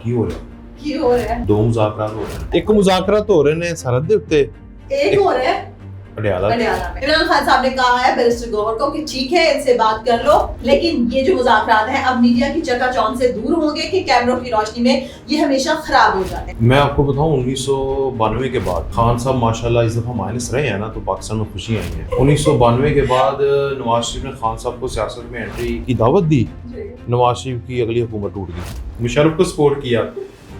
ਕੀ ਹੋ ਰਿਹਾ ਦੋ ਮੁਜ਼ਾਕਰਾਤ ਹੋ ਰਹੇ ਇੱਕ ਮੁਜ਼ਾਕਰਾਤ ਹੋ ਰਹੇ ਨੇ ਸਰਹੱਦ ਦੇ ਉੱਤੇ एक हो रहा है पटियाला में। इमरान खान साहब ने कहा है बैरिस्टर गौहर को कि ठीक है इनसे बात कर लो, लेकिन ये जो मुज़ाकरात हैं अब मीडिया की चकाचौंध से दूर होंगे कि कैमरों की रोशनी में ये हमेशा खराब हो जाते हैं। मैं आपको बताऊं 1992 के बाद खान साहब माशाल्लाह इस दफ़ा माइनस रहे हैं ना, तो पाकिस्तान में खुशी आई है। 1992 के बाद नवाज शरीफ ने खान साहब को सियासत में एंट्री की दावत दी, नवाज शरीफ की अगली हुकूमत टूट गई, मुशर्रफ को सपोर्ट किया,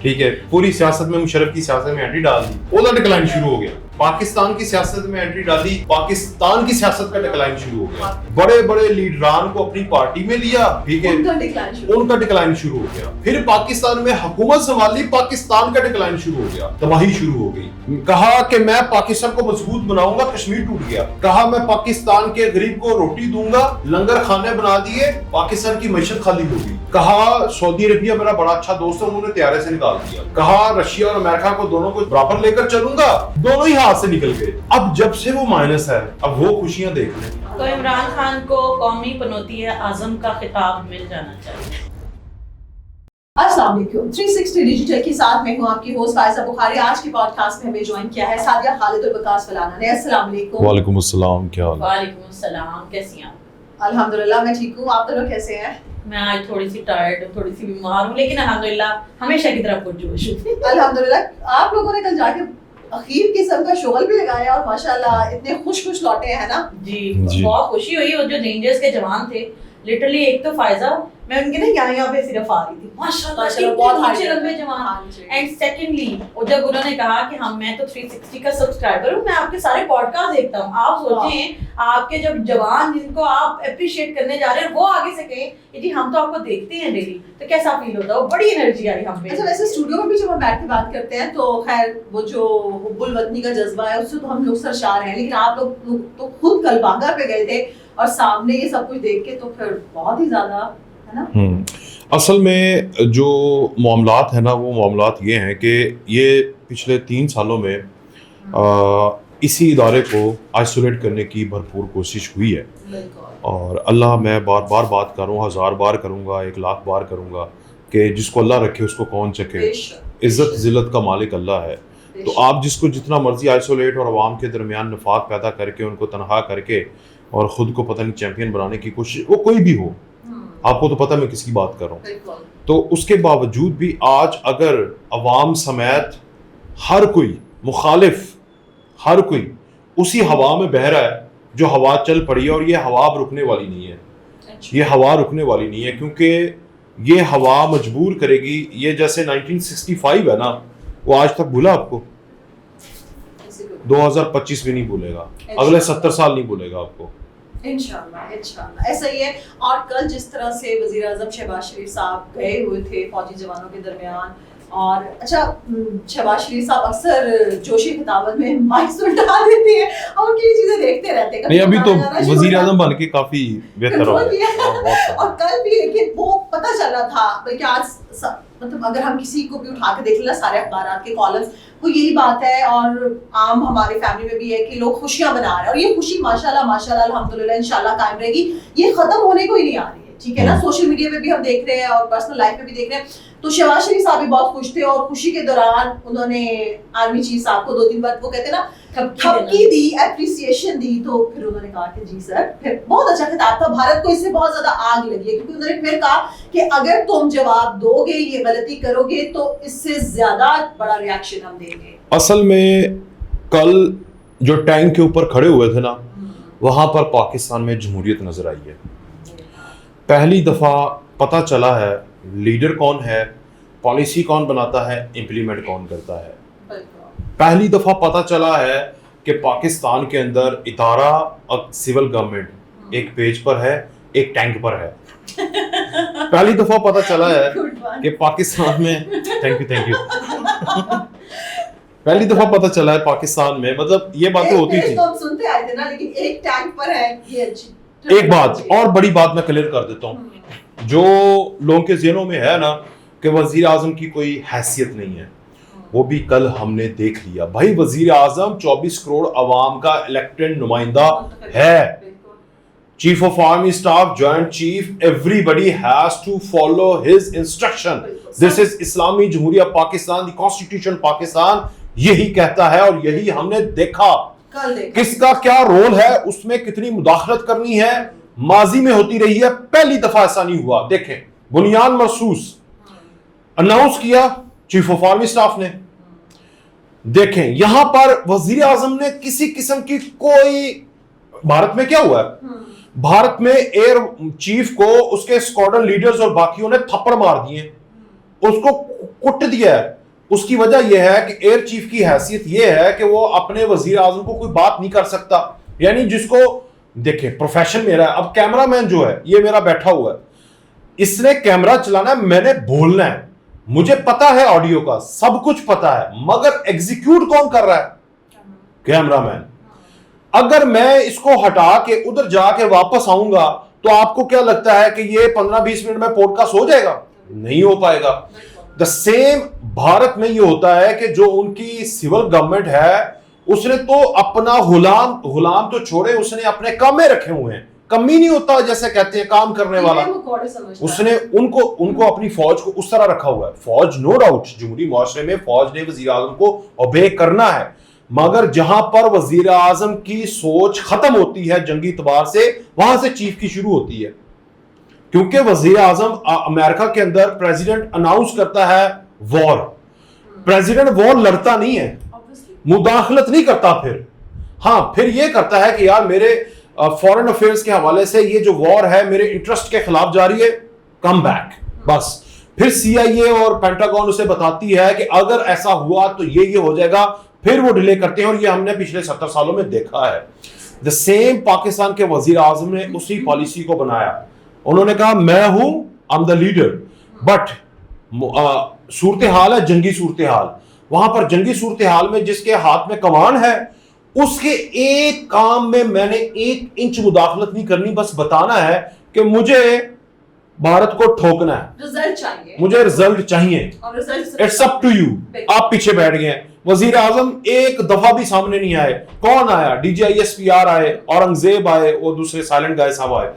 ठीक है, पूरी सियासत में मुशर्रफ की सियासत में एंट्री डाल दी, ओला डिक्लाइन शुरू हो गया। पाकिस्तान की सियासत में एंट्री डाली, पाकिस्तान की सियासत का डिक्लाइन शुरू हो गया। बड़े बड़े लीडरान को अपनी पार्टी में लिया, ठीक है, उनका डिक्लाइन शुरू हो गया। फिर पाकिस्तान में हुकूमत संभाली, पाकिस्तान का डिक्लाइन शुरू हो गया, तबाही शुरू हो गई। कहा कि मैं पाकिस्तान को मजबूत बनाऊंगा, कश्मीर टूट गया। कहा मैं पाकिस्तान के गरीब को रोटी दूंगा, लंगर खाने बना दिए, पाकिस्तान की मैशत खाली हो गई। कहा सऊदी अरबिया मेरा बड़ा अच्छा दोस्त है, उन्होंने तैयारे से निकाल दिया। कहा रशिया और अमेरिका को दोनों को बराबर लेकर चलूंगा, दोनों ही हाथ से निकल गए। अब जब से वो माइनस है, अब वो खुशियां देख लें। तो इमरान खान को कौमी पनौती आज़म का खिताब मिल जाना चाहिए। अस्सलाम वालेकुम, 360 डिजिटल के साथ मैं हूं आपकी होस्ट फायजा बुखारी। आज के पॉडकास्ट में हमें ज्वाइन किया है सादिया खालिद और वकास फलाना ने। अस्सलाम वालेकुम। वालेकुम अस्सलाम, क्या हाल है? वालेकुम अस्सलाम, कैसी हैं आप? अल्हम्दुलिल्लाह मैं ठीक हूं, आप दोनों कैसे हैं? मैं आज थोड़ी सी टायर्ड हूँ, थोड़ी सी बीमार हूँ, लेकिन अल्हम्दुलिल्लाह हमेशा की तरह पुरजोश हूँ। अल्हम्दुलिल्लाह आप लोगों ने कल जाके अखीर किस्म का शोगल भी लगाया और माशाल्लाह इतने खुश लौटे हैं ना। जी बहुत खुशी हुई। और जो रेंजर्स के जवान थे, लिटरली एक तो फायजा मैं उनके ना यहाँ पे सिर्फ आ रही थी, माशाल्लाह बहुत अच्छे लंबे जवान। एंड सेकंडली और जब उन्होंने कहा कि मैं तो 360 का सब्सक्राइबर हूँ, मैं आपके सारे पॉडकास्ट देखता हूँ। आप सोचें आपके जब जवान जिनको आप अप्रिशिएट करने जा रहे हैं वो आगे से कहें कि जी हम तो आपको देखते हैं डेली, तो कैसा फील होता है? वो बड़ी एनर्जी आई हम पे। अच्छा वैसे स्टूडियो में भी जब हम बैठ के बात करते हैं तो खैर वो जो हुब्बुल वतनी का जज्बा है उससे तो हम लोग सरशार हैं, लेकिन आप लोग तो खुद कल बागा पे गए थे और सामने ये सब कुछ देख के तो फिर बहुत ही ज्यादा है ना। असल में जो मामलात है ना, वो मामलात ये हैं कि ये पिछले 3 सालों में इसी इदारे को आइसोलेट करने की भरपूर कोशिश हुई है। और अल्लाह, मैं बार बार बात करूँ, 1000 बार करूँगा, 1,00,000 बार करूँगा कि जिसको अल्लाह रखे उसको कौन चखे। इज़्ज़त ज़िल्लत का मालिक अल्लाह है। तो आप जिसको जितना मर्जी आइसोलेट और आवाम के दरमियान नफाक पैदा करके उनको तनहा करके और ख़ुद को पता नहीं चैंपियन बनाने की कोशिश, वो कोई भी हो, आपको तो पता मैं किसकी बात कर रहा हूँ, तो उसके बावजूद भी आज अगर अवाम समेत हर कोई मुखालिफ, हर कोई उसी हवा में बह रहा है जो हवा चल पड़ी है, और ये हवा अब रुकने वाली नहीं है। ये हवा रुकने वाली नहीं है क्योंकि ये हवा मजबूर करेगी। ये जैसे 1965 है ना, वो आज तक भूला आपको, 2025 भी नहीं भूलेगा, अगले 70 साल नहीं भूलेगा आपको। इंशाल्लाह ऐसा ही है। और कल जिस तरह से वज़ीर आज़म शहबाज शरीफ साहब गए हुए थे फौजी जवानों के दरमियान, और अच्छा शहबाज शरीफ साहब अक्सर जोशी खिताबत में माइक उल्टा देते हैं और उनकी चीजें देखते रहते हैं। नहीं, अभी तो वज़ीर आज़म बन के काफी बेहतर हो गया। और कल भी लेकिन वो पता चल रहा था, बल्कि आज मतलब अगर हम किसी को भी उठा के देख लेना सारे अखबारात के कॉलम्स, वो यही बात है। और आम हमारे फैमिली में भी है कि लोग खुशियां मना रहे हैं, और ये खुशी माशाल्लाह माशाल्लाह अल्हम्दुलिल्लाह इंशाल्लाह कायम रहेगी। ये खत्म होने को ही नहीं आ रही है, ठीक है ना। सोशल मीडिया पे भी हम देख रहे हैं और पर्सनल लाइफ में भी देख रहे हैं। तो शहबाज शरीफ साहब भी बहुत खुश थे और खुशी के दौरान उन्होंने आर्मी चीफ साहब को 2-3 बार वो कहते ना थपकी दी, एप्रिसिएशन दी। तो फिर उन्होंने कहा कि जी सर, फिर बहुत अच्छा खिताब था। भारत को इससे बहुत ज्यादा आग लगी है क्योंकि उन्होंने फिर कहा कि अगर तुम जवाब दोगे, ये गलती करोगे, तो इससे ज्यादा बड़ा रिएक्शन हम देंगे। असल में कल जो टैंक के ऊपर खड़े हुए थे ना, वहां पर पाकिस्तान में जमहूरियत नजर आई है। पहली दफा पता चला है लीडर कौन है, पॉलिसी कौन बनाता है, इम्प्लीमेंट कौन करता है। पहली दफा पता चला है कि पाकिस्तान के अंदर इदारा सिविल गवर्नमेंट एक पेज पर है, एक टैंक पर है। पहली दफा पता चला है कि पाकिस्तान में थैंक यू पहली दफा पता चला है पाकिस्तान में, मतलब ये बातें होती थी, तो हम सुनते आए थे ना, लेकिन एक टैंक पर है ये अच्छी। एक बात और बड़ी बात मैं क्लियर कर देता हूँ, जो लोगों के ज़हनों में है ना कि वज़ीर आज़म की कोई हैसियत नहीं है, वो भी कल हमने देख लिया। भाई वज़ीर आज़म 24 करोड़ अवाम का इलेक्टेड नुमाइंदा है। Chief of Army Staff, Joint Chief, everybody has to follow his instruction. This is اسلامی جمہوریہ پاکستان, دی کانسٹیٹیوشن پاکستان یہی کہتا ہے, اور یہی ہم نے دیکھا کس کا کیا رول ہے, اس میں کتنی مداخلت کرنی ہے, ماضی میں ہوتی رہی ہے, پہلی دفعہ ایسا نہیں ہوا. دیکھیں بنیاد مرصوص اناؤنس کیا چیف آف آرمی اسٹاف نے. دیکھیں یہاں پر وزیر اعظم نے کسی قسم کی کوئی, بھارت میں کیا ہوا ہے, بھارت میں ایئر چیف کو اس کے اسکواڈرن لیڈرز اور باقیوں نے تھپڑ مار دیے, اس کو کٹ دیا ہے. اس کی وجہ یہ ہے کہ ایئر چیف کی حیثیت یہ ہے کہ وہ اپنے وزیر اعظم کو کوئی بات نہیں کر سکتا. یعنی جس کو دیکھیں پروفیشن میرا ہے, اب کیمرہ مین جو ہے یہ میرا بیٹھا ہوا ہے, اس نے کیمرہ چلانا ہے, میں نے بولنا ہے, مجھے پتا ہے آڈیو کا سب کچھ پتا ہے, مگر ایگزیکیوٹ کون کر رہا ہے؟ کیمرہ مین. اگر میں اس کو ہٹا کے ادھر جا کے واپس آؤں گا تو آپ کو کیا لگتا ہے کہ یہ 15-20 منٹ میں پوڈ کاسٹ ہو جائے گا؟ نہیں ہو پائے گا. دا سیم بھارت میں یہ ہوتا ہے کہ جو ان کی سول گورنمنٹ ہے اس نے تو اپنا غلام تو چھوڑے, اس نے اپنے کامے رکھے ہوئے ہیں, کمی نہیں ہوتا جیسے کہتے ہیں کام کرنے والا, اس نے ان کو اپنی فوج کو اس طرح رکھا ہوا ہے. فوج نو ڈاؤٹ جمہوری معاشرے میں فوج نے وزیر اعظم کو اوبے کرنا ہے, مگر جہاں پر وزیر اعظم کی سوچ ختم ہوتی ہے جنگی اعتبار سے, وہاں سے چیف کی شروع ہوتی ہے. کیونکہ وزیر اعظم امریکہ کے اندر پریزیڈنٹ اناؤنس کرتا ہے وار, پریزیڈنٹ وار لڑتا نہیں ہے, مداخلت نہیں کرتا. پھر یہ کرتا ہے کہ یار میرے فورن افیئرس کے حوالے سے یہ جو وار ہے میرے انٹرسٹ کے خلاف جاری ہے, کم بیک. بس پھر سی آئی اے اور پینٹاگون اسے بتاتی ہے کہ اگر ایسا ہوا تو یہ ہو جائے گا, پھر وہ ڈیلے کرتے ہیں, اور یہ ہم نے پچھلے 70 سالوں میں دیکھا ہے. دا سیم پاکستان کے وزیر اعظم نے اسی پالیسی کو بنایا. انہوں نے کہا میں ہوں, I am the leader, but صورتحال ہے جنگی صورتحال, وہاں پر جنگی صورتحال میں جس کے ہاتھ میں کمان ہے اس کے ایک کام میں نے 1 انچ مداخلت نہیں کرنی, بس بتانا ہے کہ مجھے بھارت کو ٹھوکنا ہے, مجھے رزلٹ چاہیے, اٹس اپ ٹو یو. آپ پیچھے بیٹھ گئے ہیں, وزیر اعظم ایک دفعہ بھی سامنے نہیں آئے. کون آیا؟ D G I S P R آئے, اورنگزیب آئے, اور دوسرے سائلنٹ گائے صاحب آئے.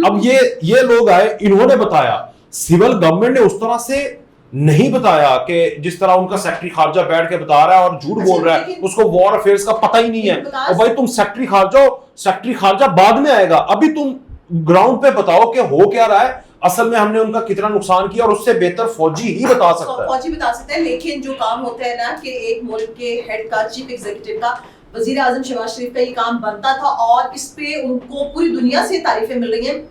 اب یہ لوگ آئے, انہوں نے بتایا. سول گورنمنٹ نے اس طرح سے نہیں بتایا کہ جس طرح ان کا سیکٹری خارجہ بیٹھ کے بتا رہا ہے اور جھوٹ بول رہا ہے, اس کو وار افیئرز کا پتہ ہی نہیں ہے. اور بھائی تم سیکٹری خارجہ بعد میں آئے گا, ابھی تم گراؤنڈ پہ بتاؤ کہ ہو کیا رہا ہے, اصل میں ہم نے ان کا کتنا نقصان کیا, اور اس سے بہتر فوجی ہی بتا سکتا ہے. لیکن جو کام ہوتا ہے نا کہ ایک ملک کے ہیڈ کا, چیف ایگزیکٹو کا, وزیر اعظم شہباز شریف کا یہ کام بنتا تھا, اور اس پہ ان کو پوری دنیا سے تعریفیں مل رہی ہیں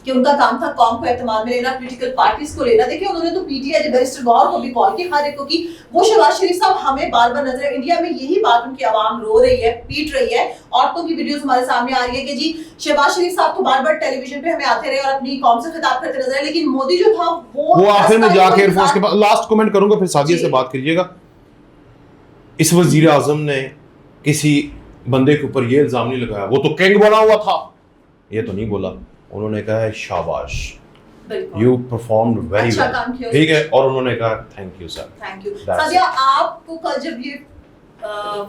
کہ ان کا کام تھا قوم کو اعتماد میں لینا, پولیٹیکل پارٹیز کو لینا. دیکھیں انہوں نے تو پی ٹی آئی بیرسٹر غور کو بھی کال کی, ہر ایک کو کی. وہ شہباز شریف صاحب ہمیں بار بار نظر, انڈیا میں یہی بات ان کی عوام رو رہی ہے, پیٹ رہی ہے, عورتوں کی ویڈیوز ہمارے سامنے آ رہی ہے کہ جی شہباز شریف صاحب تو بار بار ٹیلی ویژن پہ ہمیں آتے رہے اور اپنی قوم سے خطاب کرتے نظر آئے, لیکن مودی جو تھا وہ آخر میں جا کے ایئر فورس کے پاس. لاسٹ کمنٹ کروں گا پھر سعدیہ سے بات کریے گا. اس وزیر اعظم نے کسی بندے کے اوپر یہ الزام نہیں لگایا وہ تو کنگ بنا ہوا تھا, یہ تو نہیں بولا. انہوں نے کہا ہے شاباش, یو پرفارمڈ ویری ویل, ٹھیک ہے, اور انہوں نے کہا thank you sir. Thank you. Sadia آپ کو کل جب یہ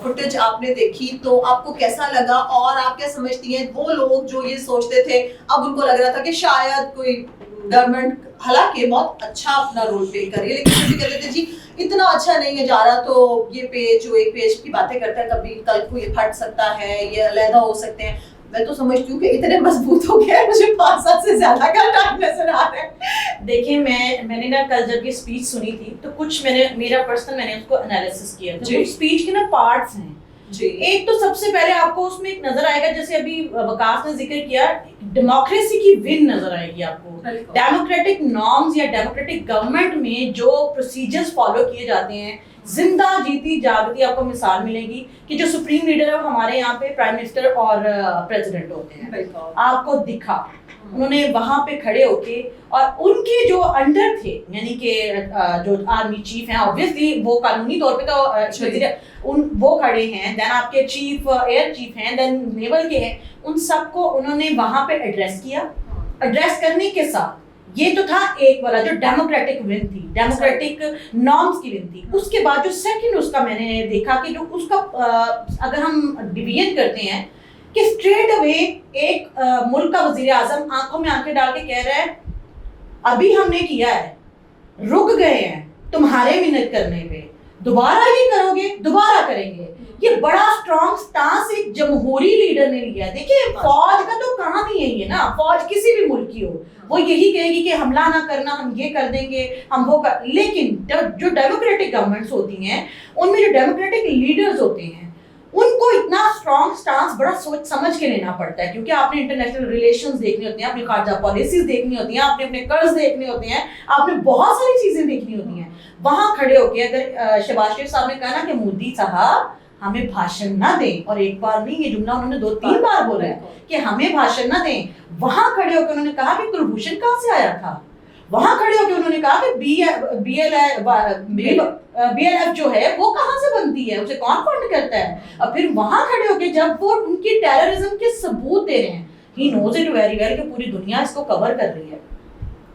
فوٹیج آپ نے دیکھی تو آپ کو کیسا لگا, اور آپ کیا سمجھتی ہیں وہ لوگ جو یہ سوچتے تھے اب ان کو لگ رہا تھا کہ شاید کوئی گورنمنٹ حالانکہ بہت اچھا اپنا رول پلے کر رہی ہے, لیکن پھر بھی کہتے تھے جی اتنا اچھا نہیں ہے جا رہا, تو یہ پیج جو ایک پیج کی باتیں کرتا ہے کبھی کل کو یہ پھٹ سکتا ہے, یہ علیحدہ ہو سکتے ہیں. میں تو سمجھتی ہوں کہ اتنے مضبوط ہو گیا ہے, مجھے 5 سال سے زیادہ کا ٹائم نظر آ رہا ہے. دیکھیں میں نے نا کل جب یہ اسپیچ سنی تھی تو کچھ میرا پرسنل میں نے اس کو انالیسس کیا. جو اسپیچ کے نا پارٹس ہیں, ایک تو سب سے پہلے آپ کو اس میں ایک نظر آئے گا, جیسے ابھی وکاس نے ذکر کیا, ڈیموکریسی کی ون نظر آئے گی آپ کو. ڈیموکریٹک نارمز یا ڈیموکریٹک گورنمنٹ میں جو پروسیجرز فالو کیے جاتے ہیں, زندہ جیتی جاگتی آپ کو مثال ملے گی کہ جو سپریم لیڈر ہے وہ ہمارے یہاں پہ پرائم منسٹر اور پریزیڈنٹ ہوتے ہیں. آپ کو دکھا انہوں نے وہاں پہ کھڑے ہو کے, اور ان کے جو انڈر تھے یعنی کہ جو آرمی چیف ہیں obviously وہ قانونی طور پہ تو وہ کھڑے ہیں, دین آپ کے چیف ایئر چیف ہیں, دین نیول کے ہیں, ان سب کو انہوں نے وہاں پہ ایڈریس کیا. ایڈریس کرنے کے ساتھ یہ تو تھا ایک والا جو ڈیموکریٹک ون تھی, ڈیموکریٹک نارمز کی ون تھی. اس کے بعد جو سیکنڈ اس کا میں نے دیکھا کہ جو اس کا اگر ہم ڈویژن کرتے ہیں کہ اسٹریٹ اوے ایک ملک کا وزیر اعظم آنکھوں میں آنکھیں ڈال کے کہہ رہا ہے ابھی ہم نے کیا ہے, रुक गए हैं तुम्हारे मिन्नत करने पे, दोबारा ये करोगे, दोबारा करेंगे। ये बड़ा स्ट्रॉन्ग स्टांस एक जमहूरी लीडर ने लिया है। देखिए फौज का तो काम ही यही है ना, फौज किसी भी मुल्क की हो, वो यही कहेगी कि हमला ना करना, हम ये कर देंगे, हम वो कर। लेकिन जो डेमोक्रेटिक गवर्नमेंट्स होती हैं उनमें जो डेमोक्रेटिक लीडर्स होते हैं उनको इतना स्ट्रॉन्ग स्टांस बड़ा सोच समझ के लेना पड़ता है, क्योंकि आपने इंटरनेशनल रिलेशंस देखनी होती हैं, अपनी खारजा पॉलिसीज देखनी होती हैं, आपने अपने कर्ज देखने होते हैं, आपने बहुत सारी चीजें देखनी होती हैं। वहां खड़े होके अगर शहबाज शरीफ साहब ने कहा ना कि मोदी साहब हमें भाषण ना दें, और एक बार नहीं ये जुमला उन्होंने 2-3 बार बोला है कि हमें भाषण ना दें, वहां खड़े होकर उन्होंने कहा कि कुलभूषण कहां से आया था, वहां खड़े होकर उन्होंने कहा कि BLF जो है वो कहां से बनती है, उसे कौन फंड करता है, और फिर वहां खड़े होकर जब वो उनकी टेररिज्म के सबूत दे रहे हैं, he knows it very well कि पूरी दुनिया इसको कवर कर रही है।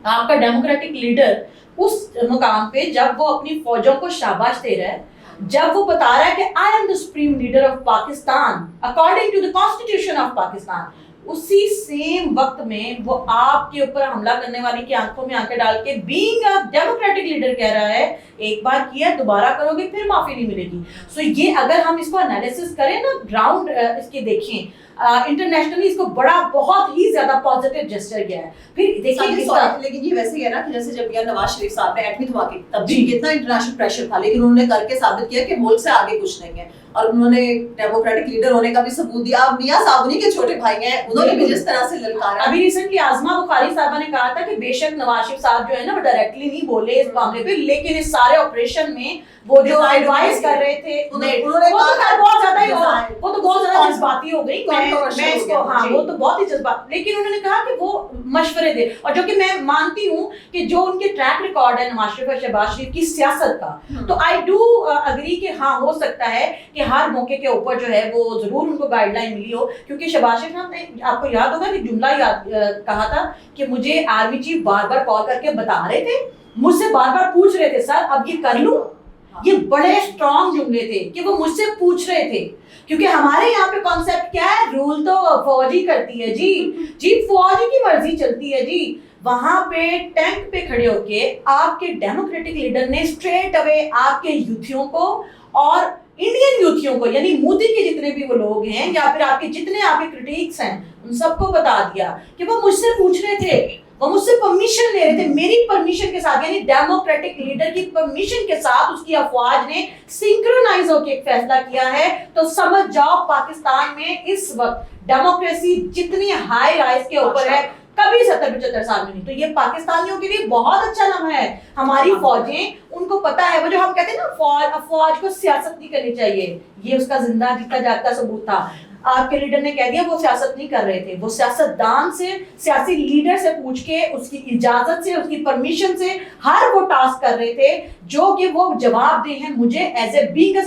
आपका डेमोक्रेटिक लीडर उस मुकाम पे जब वो अपनी फौजों को शाबाश दे रहा है, जब वो बता रहा है कि I am the supreme leader of Pakistan according to the constitution of Pakistan, उसी सेम वक्त में वो आपके ऊपर हमला करने वाली की आंखों में आंखें डाल के बीइंग अ डेमोक्रेटिक लीडर कह रहा है एक बार किया दोबारा करोगे फिर माफी नहीं मिलेगी। सो ये अगर हम इसको एनालिसिस करें ना, ग्राउंड इसके देखें, इंटरनेशनली इसको बड़ा बहुत ही ज्यादा पॉजिटिव जेस्चर गया है। फिर देखिए लेकिन ये वैसे ही है ना कि जैसे जब नवाज शरीफ साहब ने एटमी धमाके तब भी कितना इंटरनेशनल प्रेशर था, लेकिन उन्होंने करके साबित किया कि मुल्क से आगे कुछ नहीं है, और उन्होंने डेमोक्रेटिक लीडर होने का भी सबूत दिया। अब मियां साहब उन्हीं के छोटे भाई हैं, उन्होंने भी जिस तरह से ललकारा। अभी रिसेंटली आजमा बुखारी साहबा ने कहा था कि बेशक नवाज शरीफ साहब जो है ना वो डायरेक्टली नहीं बोले इस मामले पे, लेकिन इस सारे ऑपरेशन में वो जो एडवाइस कर रहे थे उन्होंने बहुत ज्यादा वो तो बहुत ज्यादा जज्बाती हो गई। मैं इसको हाँ वो तो बहुत ही जज्बात, लेकिन उन्होंने कहा कि वो मशवरे दे, और जो कि मैं मानती हूँ कि जो उनके ट्रैक रिकॉर्ड है नवाज शरीफ और शहबाज शरीफ की सियासत का, तो आई डू अग्री कि हाँ हो सकता है कि हर मौके के ऊपर जो है वो जरूर उनको गाइडलाइन मिली हो, क्योंकि शहबाज शरीफ साहब ने आपको याद होगा कि जुमला कहा था कि मुझे आर्मी चीफ बार बार कॉल करके बता रहे थे, मुझसे बार बार पूछ रहे थे सर अब ये कर लूं। ये बड़े स्ट्रॉन्ग जुमले थे कि वो मुझसे पूछ रहे थे, क्योंकि हमारे यहाँ पे कॉन्सेप्ट क्या है, रूल तो फौज ही करती है जी फौज की मर्जी चलती है जी। वहां पे टैंक पे खड़े होके आपके डेमोक्रेटिक लीडर ने स्ट्रेट अवे आपके यूथियों को और इंडियन यूथियों को, यानी मोदी के जितने भी वो लोग हैं या फिर आपके जितने आपके क्रिटिक्स हैं, उन सबको बता दिया कि वो मुझसे पूछ रहे थे, वो मुझसे परमिशन ले रहे थे, मेरी परमिशन के साथ, यानी डेमोक्रेटिक लीडर की परमिशन के साथ उसकी अफवाज ने सिंक्रोनाइज होकर एक फैसला किया है। तो समझ जाओ पाकिस्तान में इस वक्त डेमोक्रेसी जितनी हाई राइज के ऊपर है कभी 70-75 साल में नहीं। तो ये पाकिस्तानियों के लिए बहुत अच्छा लम्हा है। हमारी फौजें, उनको पता है, वो जो हम कहते हैं ना फौज को सियासत नहीं करनी चाहिए, ये उसका जिंदा जीता जागता सबूत था। आपके लीडर ने कह दिया वो सियासत नहीं कर रहे थे, वो सियासतदान से, सियासी लीडर से पूछ के, उसकी इजाजत से, उसकी परमिशन से हर वो टास्क कर रहे थे जो कि वो जवाब दे हैं मुझे as a being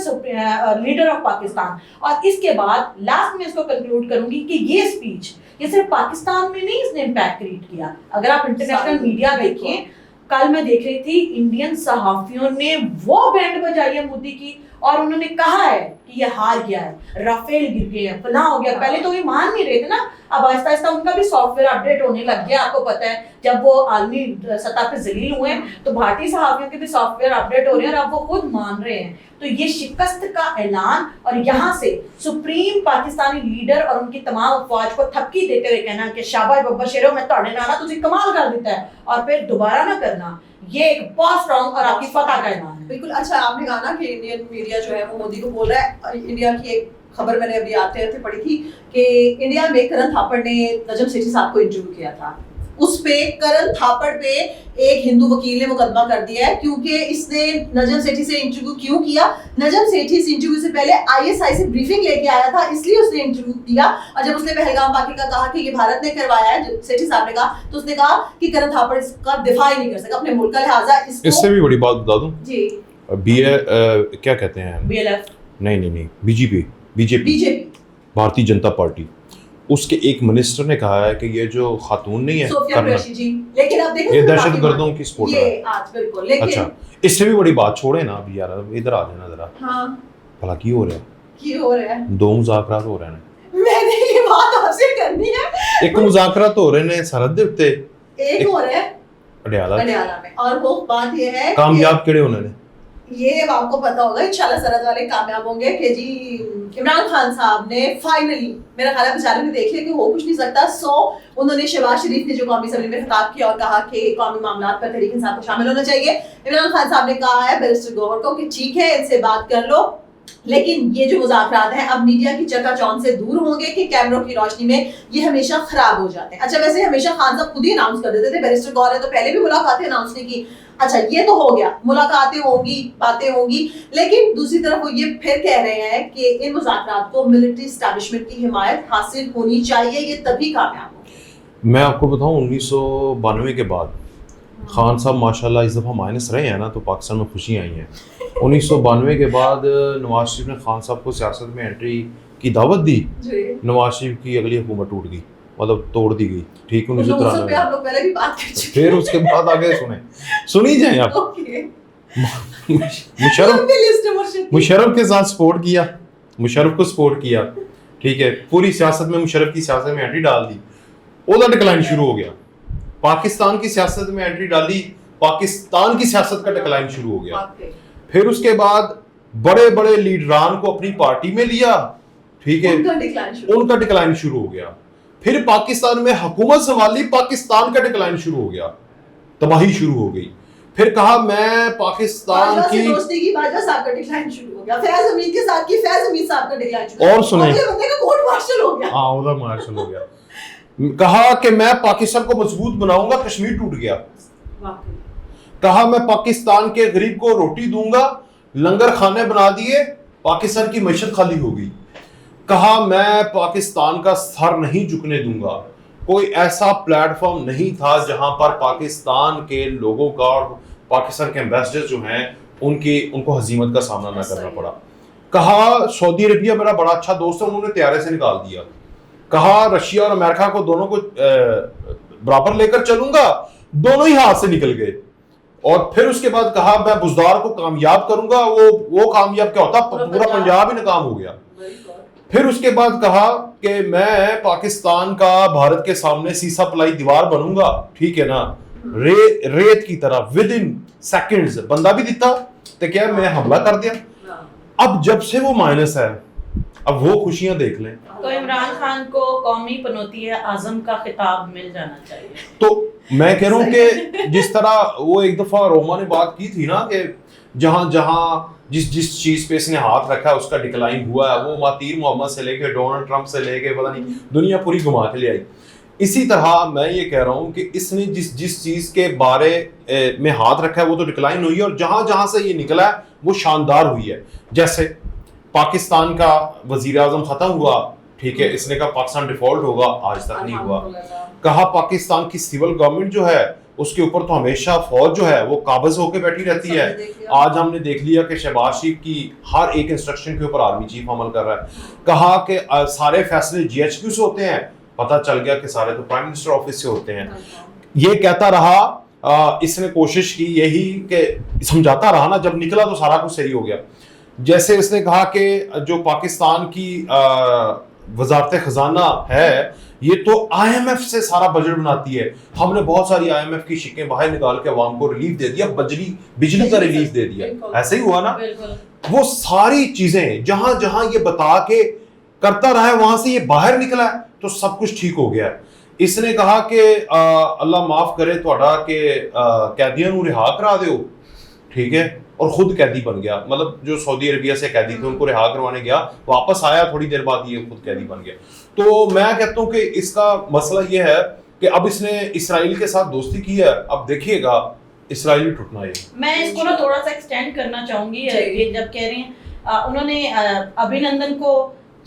leader of Pakistan. और इसके बाद लास्ट में इसको कंक्लूड करूंगी कि ये स्पीच ये सिर्फ पाकिस्तान में नहीं इसने इम्पैक्ट क्रिएट किया। अगर आप इंटरनेशनल मीडिया देखें, कल मैं देख रही थी इंडियन सहाफियों ने वो बैंड बजाई है मोदी की, और उन्होंने कहा है कि ये हार गया है, राफेल गिर गए हैं, फलां हो गया। पहले तो ये मान नहीं रहे थे ना, अब आहिस्ता आहिस्ता उनका भी सॉफ्टवेयर अपडेट होने लग गया। आपको पता है जब वो आलमी सतह पे जलील हुए तो भारतीय सहाफियों के भी सॉफ्टवेयर अपडेट हो रहे हैं और अब वो खुद मान रहे हैं। तो ये शिकस्त का ऐलान, और यहाँ से सुप्रीम पाकिस्तानी लीडर और उनकी तमाम अफवाज को थपकी देते हुए कहना कि शाबाश बब्बर शेरो, मैं तोड़े नाना तुझे कमाल कर देता है, और फिर दोबारा ना करना, ये एक बहुत स्ट्रॉन्ग और आपकी फतह का ऐलान है। बिल्कुल। अच्छा, आपने कहा ना कि इंडियन मीडिया जो है वो मोदी को बोल रहा है, और इंडिया की एक खबर मैंने अभी आते पढ़ी थी कि इंडिया में करण थापड़ ने नजम सेठी साहब को इंटरव्यू किया था, उस पे करण थापड़ पे एक हिंदू वकील ने मुकदमा कर दिया है क्योंकि इसने नजम सेठी से इंटरव्यू क्यों किया। नजम सेठी इस इंटरव्यू से पहले ISI से ब्रीफिंग लेके आया था, इसलिए उसने इंटरव्यू दिया। और जब उसने पहलगाम वाक़े का कहा कि ये भारत ने करवाया है, सेठी साहब ने कहा, तो उसने कहा कि करण थापड़ इसका दिफा ही नहीं कर सका अपने मुल्क का, लिहाजा इससे भी बड़ी बात बता दूं जी, क्या कहते हैं, BLF नहीं बीजेपी भारतीय जनता पार्टी, उसके एक मिनिस्टर ने कहा है कि ये जो खातून नहीं है करना, जी, लेकिन अब देखो ये दहशतगर्दों की सपोर्टर है। आज बिल्कुल, लेकिन अच्छा, इससे भी बड़ी बात छोड़े ना अभी यार, इधर आ जाना जरा। हाँ, भला की हो रहा है, दो मुज़ाकरात हो रहे हैं, मैंने ये बात आपसे करनी है। एक मुज़ाकरात हो रहे हैं सरहद दे उत्ते, एक हो रहा है पटियाला में। और वो बात ये है कामयाब केड़े उन्होंने ये आपको पता होगा इंशाल्लाह सरहद वाले कामयाब होंगे कि जी इमरान खान साहब ने फाइनली मेरा ख्याल है बेचारे ने देख लिया कि हो कुछ नहीं सकता, सो उन्होंने शहबाज शरीफ ने जो कौमी असम्बली में खिताब किया और कहा कि कौमी मामलात पर तहरीक इंसाफ को शामिल होना चाहिए। इमरान खान साहब ने कहा है बैरिस्टर गौहर को कि ठीक है इनसे बात कर लो, लेकिन ये जो मुज़ाकरात हैं अब मीडिया की चकाचौंध से दूर होंगे कि कैमरों की रोशनी में ये हमेशा खराब हो जाते हैं। अच्छा वैसे हमेशा खान साहब खुद ही अनाउंस कर देते थे, बैरिस्टर गौहर ने तो पहले भी मुलाकातें अनाउंस नहीं की। अच्छा ये तो हो गया, मुलाकातें होंगी, बातें होंगी, लेकिन दूसरी तरफ वो ये फिर कह रहे हैं कि इन मुज़ाकरात को मिलिट्री एस्टैब्लिशमेंट की हिमायत हासिल होनी चाहिए, ये तभी कामयाब होंगे। मैं आपको बताऊं 1992 के बाद खान साहब माशाल्लाह इस दफ़ा माइनस रहे हैं ना, तो पाकिस्तान में खुशी आई हैं। 1992 के बाद नवाज शरीफ ने खान साहब को सियासत में एंट्री की दावत दी, नवाज शरीफ की अगली हुकूमत टूट गई, मतलब तोड़ दी गई। ठीक 1993 फिर उसके बाद आगे सुनी जाए आप। मुशर्रफ के साथ सपोर्ट किया, मुशर्रफ को सपोर्ट किया, ठीक है, पूरी सियासत में मुशर्रफ की सियासत में एंट्री डाल दी, ओदा डिक्लाइन शुरू हो गया। पाकिस्तान की सियासत में एंट्री डाली, पाकिस्तान की सियासत का डिक्लाइन शुरू हो गया। फिर उसके बाद बड़े बड़े लीडरान को अपनी पार्टी में लिया, ठीक है, उनका डिक्लाइन शुरू हो गया। फिर पाकिस्तान में हुकूमत संभाली, पाकिस्तान का डिक्लाइन शुरू हो गया, तबाही शुरू हो गई। फिर कहा मैं पाकिस्तान की दोस्ती की बाजवा साहब का डिक्लाइन शुरू हो गया, फैज हमीद के साथ की फैज हमीद साहब का डिक्लाइन शुरू, और सुने बंदे का कोर्ट मार्शल हो गया। हाँ उधर मार्शल हो गया। कहा कि मैं पाकिस्तान को मजबूत बनाऊंगा, कश्मीर टूट गया। कहा मैं पाकिस्तान के गरीब को रोटी दूंगा, लंगर खाने बना दिए, पाकिस्तान की मईशत खाली हो गई। कहा मैं पाकिस्तान का सर नहीं झुकने दूंगा। कोई ऐसा प्लेटफॉर्म नहीं था जहां पर पाकिस्तान के लोगों का और पाकिस्तान के एम्बेसडर जो हैं उनको हजीमत का सामना न करना पड़ा। कहा सऊदी अरबिया मेरा बड़ा अच्छा दोस्त है, उन्होंने तैयारे से निकाल दिया। कहा रशिया और अमेरिका को दोनों को बराबर लेकर चलूंगा, दोनों ही हाथ से निकल गए। और फिर उसके बाद कहा मैं बुजदार को कामयाब करूंगा, वो कामयाब क्या होता, पूरा पंजाब ही नाकाम हो गया। फिर उसके बाद कहा कि मैं पाकिस्तान का भारत के सामने सीसा पलाई दीवार बनूंगा, ठीक है ना, रेत की तरह विद इन सेकंड्स बंदा भी दिता तो क्या मैं हमला कर दिया। अब जब से वो माइनस है, अब वो खुशियां देख लें। तो इमरान खान को कौमी पनौती आजम का खिताब मिल जाना चाहिए। तो मैं कह रहा हूं कि जिस तरह वो एक दफा रोमा ने बात की थी ना कि जहां जहां जिस चीज पे इसने हाथ रखा है उसका डिक्लाइन हुआ है, वो मातीर मोहम्मद से लेके डोनाल्ड ट्रंप से लेके पता नहीं दुनिया पूरी घुमा के ले आई। इसी तरह मैं ये कह रहा हूं कि इसने जिस चीज के बारे में हाथ रखा है वो तो डिक्लाइन हुई है, और जहां जहां से ये निकला है वो शानदार हुई है। जैसे पाकिस्तान का वजीर आजम खत्म हुआ, ठीक है, इसने कहा पाकिस्तान डिफॉल्ट होगा, आज तक नहीं हुआ। कहा पाकिस्तान की सिविल गवर्नमेंट जो है उसके ऊपर तो हमेशा फौज जो है वो काबज होकर बैठी रहती है। आज हमने देख लिया कि शहबाज शरीफ की हर एक इंस्ट्रक्शन के ऊपर आर्मी चीफ अमल कर रहा है। कहा कि सारे फैसले GHQ से होते हैं, पता चल गया कि सारे तो प्राइम मिनिस्टर ऑफिस से होते हैं। ये कहता रहा, इसने कोशिश की यही कि समझाता रहा ना, जब निकला तो सारा कुछ सही हो गया। जैसे इसने कहा कि जो पाकिस्तान की वजारत खजाना है ये तो IMF से सारा बजट बनाती है, हमने बहुत सारी IMF की शिकें बाहर निकाल के अवाम को रिलीफ दे दिया, बिजली का रिलीफ दे दिया, ऐसे ही हुआ ना। वो सारी चीजें जहां जहां ये बता के करता रहा है वहां से ये बाहर निकला है तो सब कुछ ठीक हो गया है। इसने कहा कि अल्लाह माफ करे थोड़ा कि कैदियों को रिहा करा दो, ठीक है, और खुद कैदी बन गया। मतलब जो सऊदी अरबिया से कैदी थे उनको रिहा करवाने गया, वापस आया, थोड़ी देर बाद ये खुद कैदी बन गया। तो मैं कहता हूँ कि इसका मसला ये है कि अब इसने इसराइल के साथ दोस्ती की है, अब देखिएगा इसराइल भी टूटना है। मैं इसको ना थोड़ा सा एक्सटेंड करना चाहूंगी। ये जब कह रही हैं उन्होंने अभिनंदन को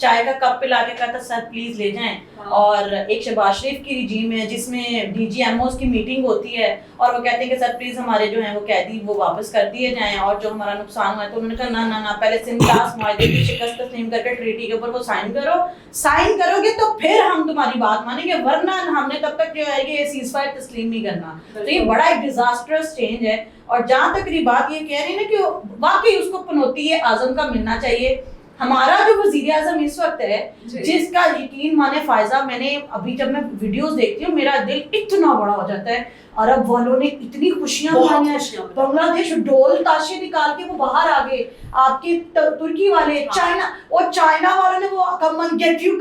चाय का कप पिला के कहा था सर प्लीज ले जाएं, और एक शहबाज शरीफ की रिजीम है जिसमें DGMOs की मीटिंग होती है और वो कहते हैं कि सर प्लीज हमारे जो हैं वो कैदी वो वापस कर दिए जाएं और जो हमारा नुकसान हुआ है। तो उन्होंने कहा ना ना ना, पहले सिंध-क्लास मुआहदे की शिकस्त तस्लीम करके ट्रीटी के ऊपर वो साइन करो, साइन करोगे तो फिर हम तुम्हारी बात मानेंगे, वरना हमने तब तक जो है ये सीज़फायर तस्लीम नहीं करना। तो ये बड़ा एक डिजास्टरस चेंज है। और जहाँ तक बात ये कह रही है ना कि वाकई उसको पनौती आजम का मिलना चाहिए। ہمارا جو وزیر اعظم اس وقت ہے جی. جس کا یقین مانے فائزہ، میں نے ابھی جب میں ویڈیوز دیکھتی ہوں میرا دل اتنا بڑا ہو جاتا ہے. عرب والوں نے اتنی خوشیاں منائی ہیں، بنگلہ دیش ڈول تاشے نکال کے وہ باہر آ گئے. آپ کے ترکی والے، چائنا، اور چائنا والوں نے وہ کمن گیٹ یو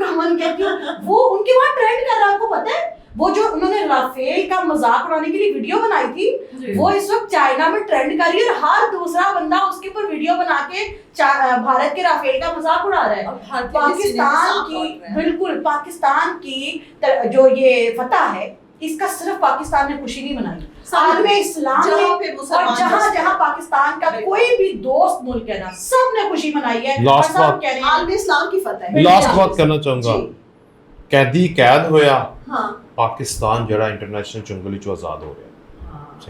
وہ ان کے وہاں ٹرینڈ کر رہا ہے. آپ کو پتہ ہے وہ جو انہوں نے رافیل کا مذاق اڑانے کے لیے ویڈیو بنائی تھی وہ اس وقت چائنا میں ٹرینڈ کر رہی ہے، اور ہر دوسرا بندہ اس کے اوپر ویڈیو بنا کے بھارت کے رافیل کا مذاق اڑا رہا ہے. پاکستان کی، بالکل پاکستان کی جو یہ فتح ہے اس کا صرف پاکستان نے خوشی نہیں منائی، عالم اسلام نے، اور جہاں جہاں پاکستان کا کوئی بھی دوست ملک ہے نا سب نے خوشی منائی ہے. عالم اسلام کی فتح ہے. لاسٹ بات کرنا چاہوں گا، قیدی قید ہویا، ہاں پاکستان جڑا انٹرنیشنل چنگلی چو آزاد ہو رہا.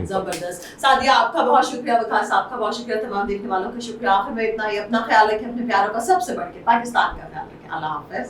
زبردست. سعدیہ آپ کا بہت شکریہ، وقاص آپ کا بہت شکریہ، تمام دیکھنے والوں کا شکریہ. آخر میں اتنا ہی، اپنا خیال رکھیں، اپنے پیاروں کا سب سے بڑھ کے پاکستان کا خیال رکھیں. اللہ حافظ.